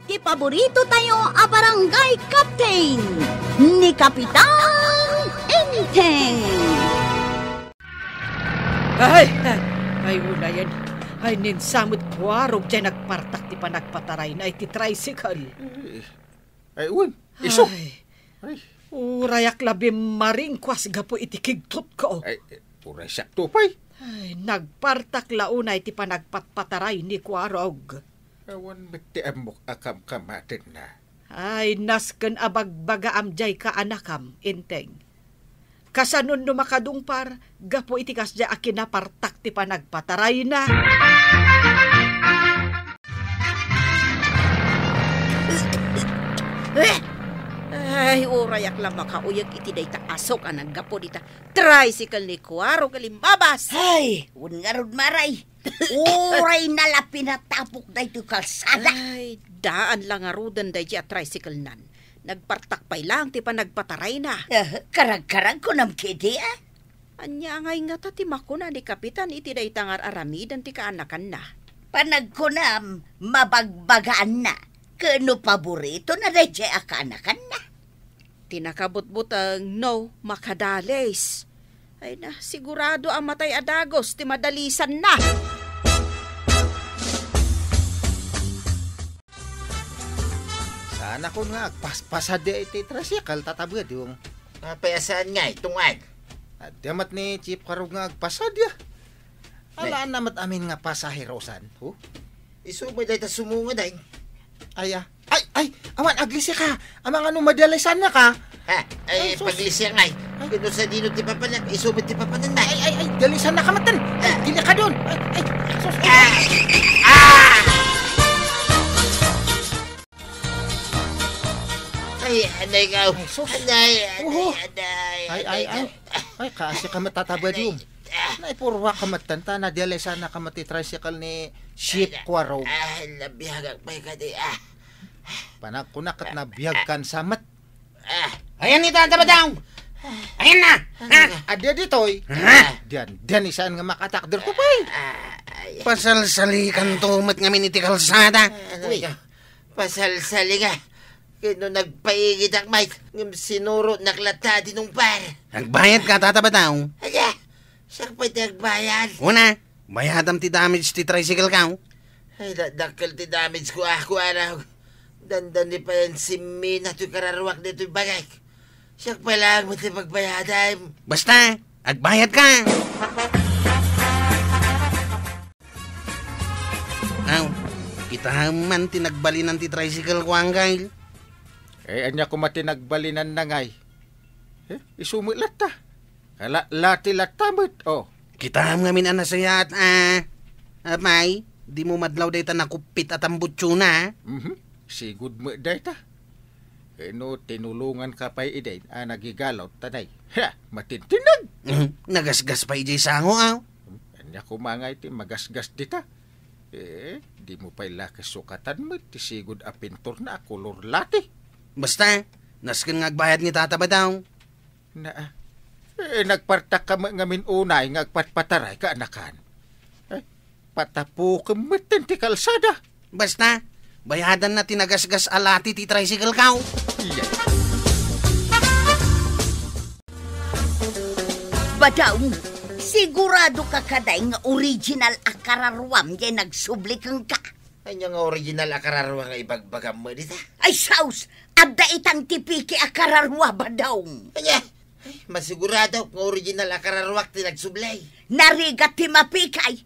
Ti paborito tayo a barangay captain ni Kapitan Enteng. Ay, wala yan. Ay, ninsamot kwarog dyan nagpartak ti panagpataray na iti tricycle. Ay, un, isok. Ay, urayak labi maringkwas gapo iti kigtot ko. Ay, uray siya tupay. Ay, nagpartak launa iti panagpatpataray ni kwarog. Awan mati amok akam kamatin na. Ay, nasken abagbaga amjay ka anakam, Enteng. Kasanon no makadungpar, gapo iti kasya akin na partak ti panagpataray na. Ay, urayak lang makauyag iti dayta asok anang gapo dita. Tricycle ni Kuwaro kalimbabas. Ay, ungarod maray. Uray nala pinatapok na ito kalsada. Ay, daan lang arudan day at tricycle nan. Nagpartakpay lang ti panagpataray na. Karag-karag ko nam kiti Anya ngay nga tatimak na ni Kapitan iti day tangar aramidan ti kaanakan na. Panag ko nam mabagbagaan na. Kano paborito na day akaanakan na. Tinakabot-butang no makadales. Ay na, sigurado ang matay adagos ti madalisan na. Sana ko nga, paspasade iti tricycle, tatabad yung. Napayasaan nga, itungag. At yamat ni Chief Karog nga agpasadya. Alaan namat amin nga pasahirosan. Isumay dahi ta sumunga dahi. Ay, awan, aglisya ka. Amang ano madalisan na ka. Ay, paglisya nga. Kano sa dino ti papanan, isumay ti papanan na. Ay, dalisan na ka matan. Ay, dili ka doon. Sus. Ay, anay ka. Sus. Anay. Ay, kasi ka matatabad yung. Naipurwa ka matanta na dalisan na ka matitricycle ni Chief Kuwaro. Labihagak pa ka di. Panakunakat na biyag kan samat. Ayan ni Tata Badang. Ayan na. Adya ditoy. Diyan isaan nga makatakder ko pa Pasalsalikan tumat nga miniti kalsada. Pasalsali ka. Kano nagpaigid ang mic. Sinuro naklata din nung par. Nagbayad ka, Tata Badang? Ayan. Siya pa nagbayad. Una, bayadam ti damage ti tricycle ka. Ay, dakal ti damage ko ako araw. Dandan ni pa yan si Mina to'y kararuwak dito'y bagay. Siya pa lang mo ti pagbayadan. Basta, agbayad ka. Aw, kita man tinagbalinan ti tricycle ko hanggang. Anya ko matinagbalinan na ngay. Isumit ta. Lati latamit. Kita nga min anasaya at may, di mo madlaw day ta nakupit at ang butso na. Sigud mo day ta. Kano tinulungan ka pa iday, nagigalaw tanay. Matintinag. Nagasgas pa ijay sango aw. Anya ko mangay ti magasgas dita. Di mo pa ilakasukatan mo ti sigud a pintor na kolor lati. Basta, naskin nga agbayad ni Tata Badang. Nagpartak ka ngamin unay nga agpatpataray ka anakan. Patapo ka matin ti kalsada. Basta, bayadan na tinagasgas alati ti tricycle ka. Badang, sigurado ka kaday nga original akararwam yan nagsublikang ka. Ay, nga original akararwa nga ibagbagam mo dita. Ay, saus! Abda itang tipiki akararwa ba daw? Ay, masigurado nga original akararwak ti nagsublay. Narigat ti mapikay.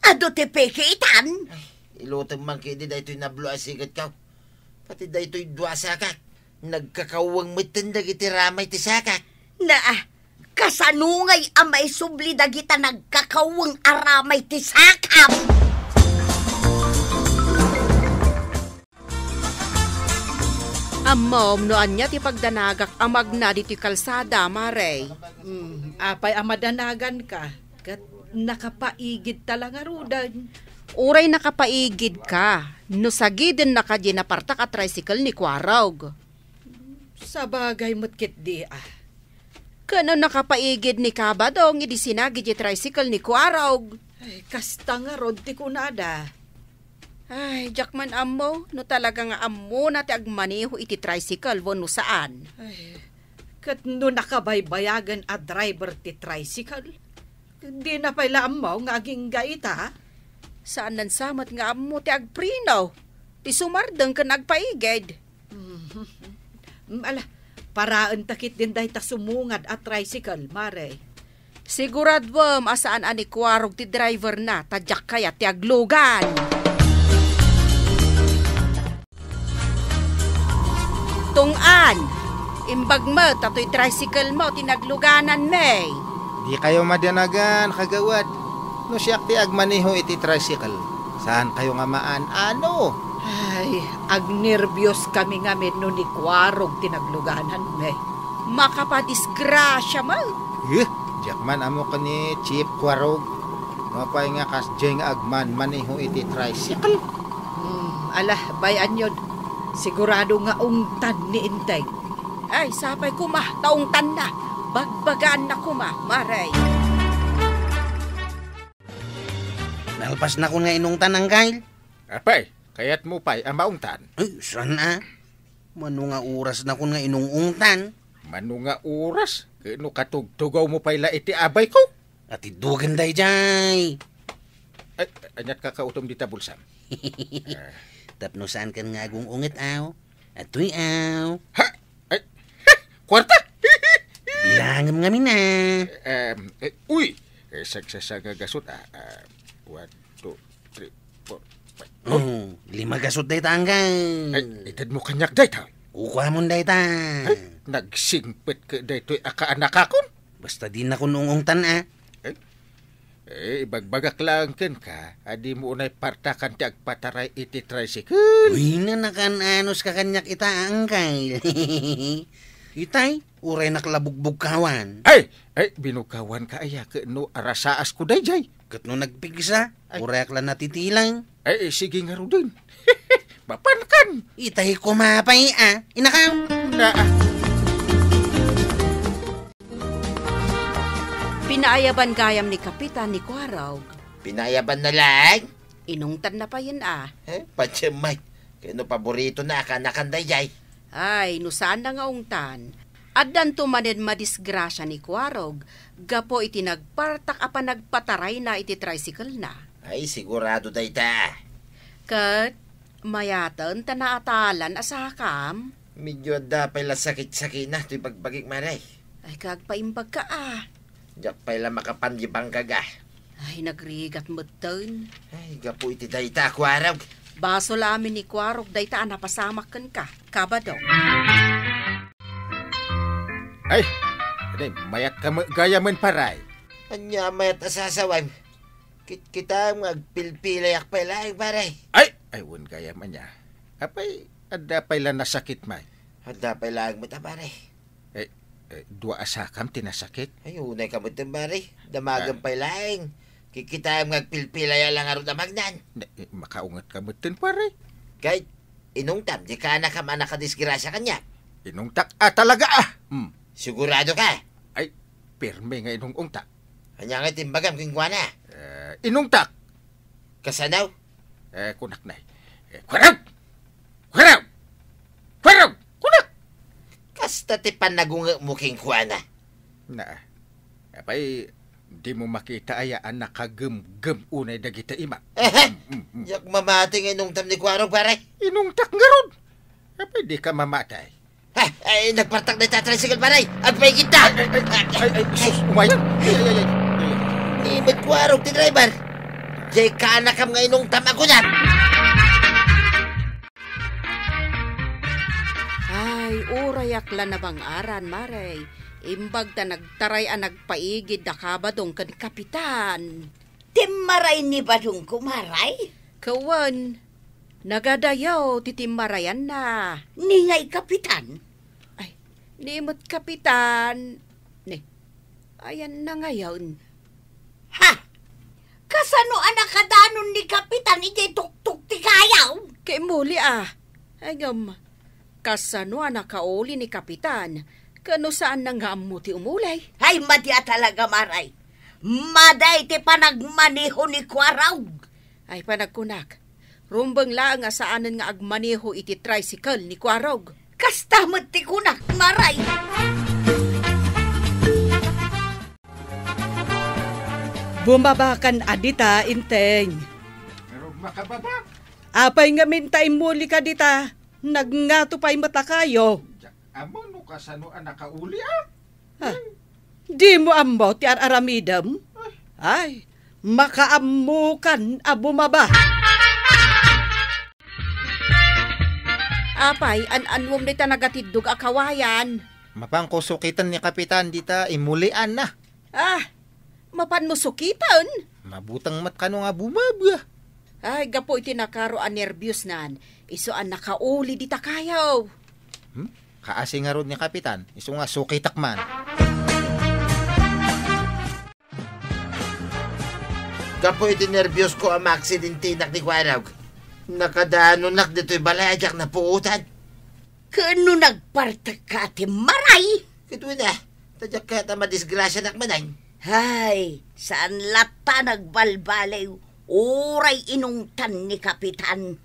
Ado ti piki itan? Ilutang man kayo di dahito'y nablo asigat ka. Pati dahito'y dua sakak. Nagkakawang matindag iti ramay ti sakak. Kasanungay amay subli dagita nagkakawang aramay ti sakam. Amom no anya ti pagdanagak amag na diti kalsada, Maray. Apay amadanagan ka. Kat nakapaigid talaga rudan. Uray nakapaigid ka. No sagidin nakadya na partak at tricycle ni Kwarog. Sa bagay mo't di Kano nakapaigid ni Kabadong idi sinagid yung tricycle ni Kwarog. Ay, kasta nga rod ti kunada. Ay, Jackman amo, no talaga nga amo na ti agmaneho iti tricycle no saan. Ay, kat no nakabaybayagan a driver ti tricycle, di na pala amaw nga aging gaita. Saan nansamat nga amo ti agprinaw, ti sumardeng ka nagpaigid. Ala, paraan takit din dahi ta sumungad at tricycle, mare. Siguradwam asaan ani kwarog ti driver na, tadyak kaya ti aglugan. Tungan, imbag mo, tato'y tricycle mo, tinagluganan may. Di kayo madanagan, kagawad. No siyak ti agmaniho iti tricycle. Saan kayo nga maan? Ano? Ay, agnervyos kami nga no ni kwarog tinagluganan, may. Makapadisgrasya mo. Jakman amo ka ni Chief Kwarog. Mapay nga kasjay nga agman maniho iti tricycle. Ala, bayan yun. Sigurado nga ungtan ni Intay. Ay, sapay kuma, taungtan na. Bagbagaan na kuma, maray. Nalpas na ko nga inungtan ang Kyle. Apay, kayat mo pa'y amaungtan. Ay, saan na? Mano nga oras na ko nga inungungtan. Mano nga oras? Kano katugtugaw mo pa'y la iti abay ko? At idugan day jay. Ay, anyat kakautom di tabulsam. Tapno saan kan nga agong ungit aw? At tuy aw. Ha? Ay, kwarta? Bilangam nga mina. Uy! Sagsasaga gasot. 1, 2, 3, 4, 5. Oh, 5 gasot day tanggal. Ay, itad mo kanyak day ta. Ukwa mo day ta. Ay, nagsingpit ka day to'y akaanak akon. Basta din ako nuungtan Ibagbagak lang ken ka. Adi mo unay partakan ti agpataray iti tricycle. Uy na nakananos ka kanyak ita ang Kyle. Itay, uray nakalabugbog kawan. Ay, binukawan ka aya no arasaas ko day jay. Kat no nagpigsa, uray akla natitilang. Ay, sige nga ro din. Mapankan. Itay kumapay Inakaw. Na, Pinaayaban gayam ni Kapitan ni Kwarog. Pinayaban na lang. Inungtan na pa yun Pachamay. Kano paborito na akanakan day jay. Ay, no saan na nga ungtan. Addan tumanen madisgrasya ni Kwarog. Gapo iti nagpartak apa nagpataray na iti tricycle na. Ay, sigurado day ta. Kat, mayatan tanaatalan asakam. Medyo da pala sakit-sakit na ito'y pagbagik maray. Ay, kagpaimbag ka Diyak pala makapandibang kaga. Ay, nagrigat mo ton. Ay, gapo iti day ta, Kwarog. Baso lamin ni Kwarog, dayta napasamakan ka. Kabado. ay, mayat ka gaya man paray. Anya mayat asasaway. Kita magpilpilayak pala ay paray. Ay, wun gaya man niya. Apay, ada pala nasakit may. Handa pala ang mata paray. Dua asakam tinasakit. Ay, unay kamot ng paray. Damagan pala ang. Kita magpilpilaya lang aro damagnan. Makaungat ka mo tin paray. Kahit inungtam, di ka anak nakadisgrasya kanya. Inungtak talaga Sigurado ka? Ay, pirme nga inungungtak. Kanya nga timbagam kingwa na. Inungtak. Kasanaw? Kunak na. Kwaraw! Kwaraw! Kwaraw! Kunak! Kasta tipan nagunga mo kingwa na. Apay, di mo makita aya ang nakagem-gem unay dagita ima. Yak mamating inungtam ni Kwarog paray. Inungtak nga ron. Apay, di ka mamatay. Ay, nagpartak na tatricycle paray. Agpay kita. Sus, umayan. Ni Med Kwarog ti driver. Jay ka anakam nga inungtam ako na. Ay, urayak la na bang aran, maray. Imbag ta nagtaray nagpaigid da kabadong kan kapitan. Timaray ni badong kumaray? Kawan, nagadayaw titimarayan na. Ningay kapitan? Ay, nimot kapitan. Ayan na ngayon. Ha? Kasano anak kadanon ni kapitan iti tuktuk ti kayaw? Kay muli Ay ngam, kasano nakauli ni kapitan? Kano saan nang mo ti umulay? Ay, madya talaga maray. Maday ti panagmaniho ni Kwarog. Ay panagkunak, Rumbang lang nga saanan nga agmaneho iti tricycle ni Kwarog. Kasta ti kunak, maray. Bumabakan adita, inteng. Pero makababa. Apay nga mintay muli ka dita. Nagngato pa'y mata kayo. Amo no kasano ang nakauli Di mo ammo ti aramidam? Ay, makaamukan a bumaba. Apay, an-anwom nita nagatidog a kawayan. Mapangkusukitan ni Kapitan dita imulian na. Mapan mo sukitan? Mabutang mat kano nga bumaba. Ay, gapo iti nakaro a nervyos nan. Iso an nakauli dita kayaw. Kaasi nga ron ni Kapitan, iso nga sukitakman. Gapo iti nervyos ko ang aksidentinak ni Kwarog. Nakadano nak dito'y balayajak na puutan. Kano nagpartak ka ti maray? Kito na, tadyak ka ta madisgrasya nak manay. Hay, saan lata nagbalbalay? Uray inungtan ni Kapitan.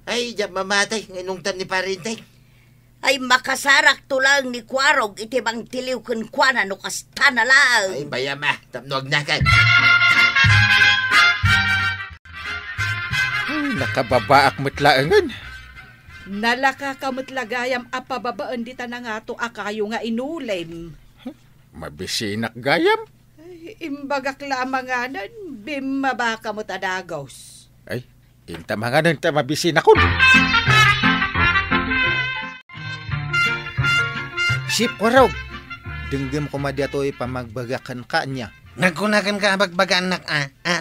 Ay, diyan mamatay, inungtan ni Parintay. Ay makasarak to lang ni Kwarog iti bang tiliw kun kwa na no kasta na lang. Ay, bayama, tapnog na ka. Nakababaak matlaangan. Nalaka kamutlagayam a pababaan dita na nga to akayo nga inulim. Mabisinak gayam. Ay, imbagak lamang nga nan, bimabaka mo tadagos. Ay, inta mga nang mabisin ako. Sip Kwarog, denggem ko madiatoy pamagbagakan ka niya. Nagkunakan ka bagbagaan nak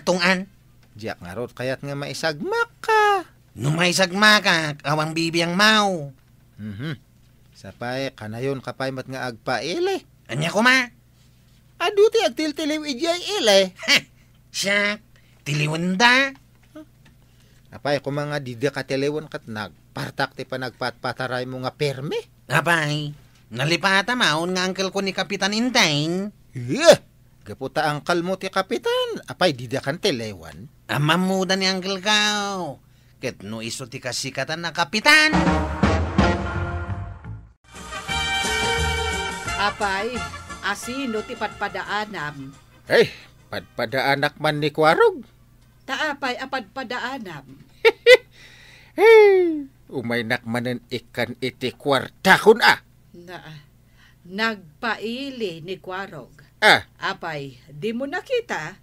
tungan. Diyak nga ron, kaya't nga maisagmak ka. Numaisagma ka, awang bibiyang mau. Sapay, kanayon kapay mat nga agpaile. Anya ko ma? Aduti agtil-tiliw ijay ile. Siya, tiliwan da. Apay, kung mga dida ka tiliwan kat nagpartak ti pa nagpatpataray mo nga perme. Abay, nalipata maon nga angkel ko ni Kapitan Inteng. Gaputa ang kalmo ti Kapitan. Apay, dida kan tiliwan. Amamuda ni angkel kao. Ket no iso ti kasikatan na Kapitan. Apay, asino ti padpadaanam. Ay, padpadaanak man ni Kwarog. Taapay apadpadaanam. Umay nakmanan ikan iti kwartakon Nagpaili ni Kwarog. Apay, di mo nakita?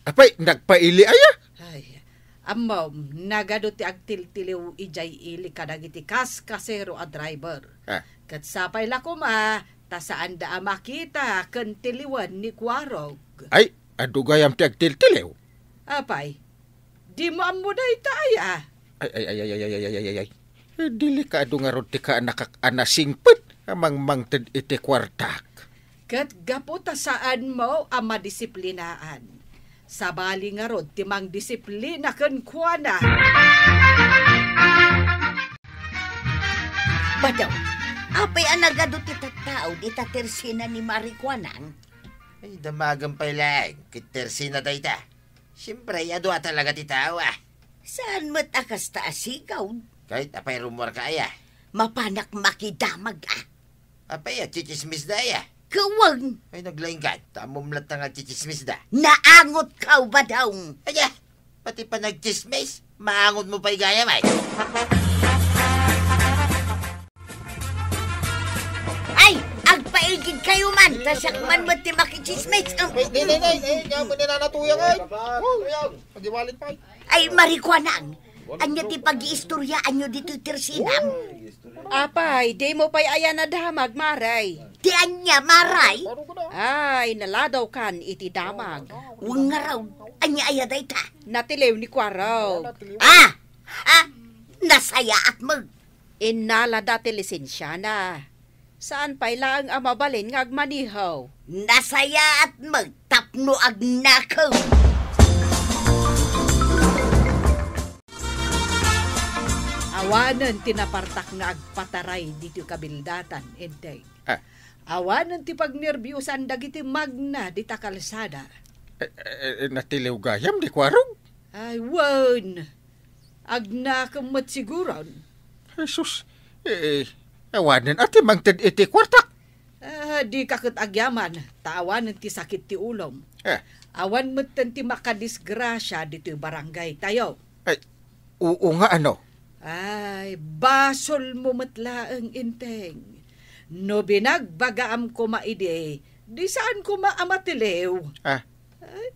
Apay, nagpaili aya? Ay, amom, nagado ti agtil-tiliw ijay ili kadagiti kasero a driver. Kat sapay lako ta saan da makita ken tiliwan ni Kwarog. Ay, adugayam ti agtil-tiliw. Apay, di mo amuday taya. Ay. Delikado nga ron ti ka anasingpet amang mangted iti kwartak. Kat gaputa saan mo ang madisiplinaan. Sabali nga ron ti mang disiplina ken kuana. Badaw, apay anagado ti tattao di tatersina ni Marikwanang. Ay, damagang pala, kitersina tayo ta. Siyempre, ado talaga ti tao Saan mo't akas taasigaw? Kahit apay rumor ka Mapanak makidamag Apay chichismis da Kawang, Ay, naglaing ka, tamumlat na nga chichismis da. naangot ka ba daw? Ay, pati pa nagchismis, maangot mo pa'y gaya, may. Ay, agpaigid kayo man, tasyak man mo't ti makichismis. Nay, nga mo ninanatuyang ay. Pagiwalin pa ay. Ay, Marikwanang, anya ti pag-iistoryaan nyo dito tirsinam? Apay, di mo pa'y ayan na damag, maray. Di anya, maray? Ay, naladaw kan iti damag. Huwag nga raw, anya ayaday ta. Natiliw ni Kwarog. Nasaya at mag. Inala dati lisensya na. Saan pa'y lang ang mabalin ng agmanihaw? Nasaya at mag, tapno agnakaw. Awanan tinapartak nga agpataray dito kabildatan, enteng. Awanan ti pagnerbyusan dagiti magna dita kalsada. Natiliw gayam di Kwarog? Ay, wan. Agna kamat siguron. Jesus, awanan ati mangtad iti kwartak. Di kakot agyaman, tawan ti sakit ti ulom. Awan mo ti makadisgrasya dito barangay tayo. Ay, oo nga ano? Ay, basol mo matlaang inteng. No binagbagaam ko maide, di saan ko maamatiliw.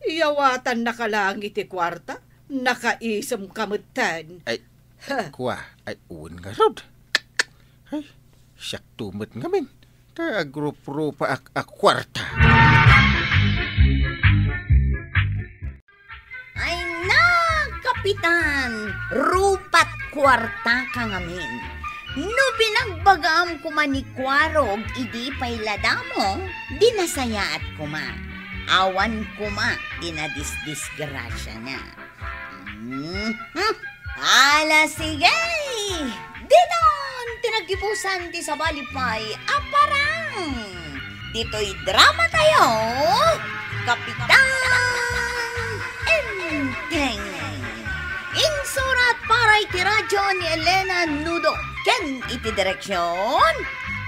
Iyawatan na ka lang iti kwarta, nakaisam kamutan. Ay, kuwa, ay uwan nga rod. Ay, siyak tumot ngamin. Agrup-rupa ak kwarta. Ay na, Kapitan! Rupat kwarta ka ngamin. No binagbagaam kumanikwarog, idi pailada mo, dinasayaat kuma. Awan kuma, dinadisgrasya na. Ala sige! Dinon! Tinagibusan ti sa balipay, aparang! Dito'y drama tayo, Kapitan Enteng! Insurat para iti radyo ni Elena Nudo, ken iti direksyon,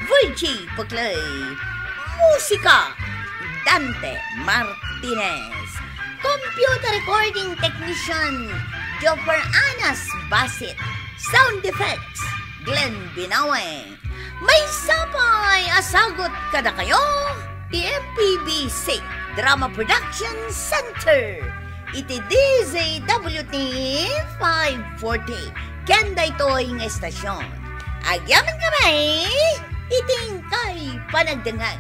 Virgie Puclay. Musika, Dante Martinez. Computer recording technician, Joffer Anas Basit. Sound effects, Glenn Binawe. May sapay asagot kada kayo, PMPBC Drama Production Center. Iti DZWT 540. Kanda ito'y ng estasyon. Agyaman kami, iting kay panagdangan.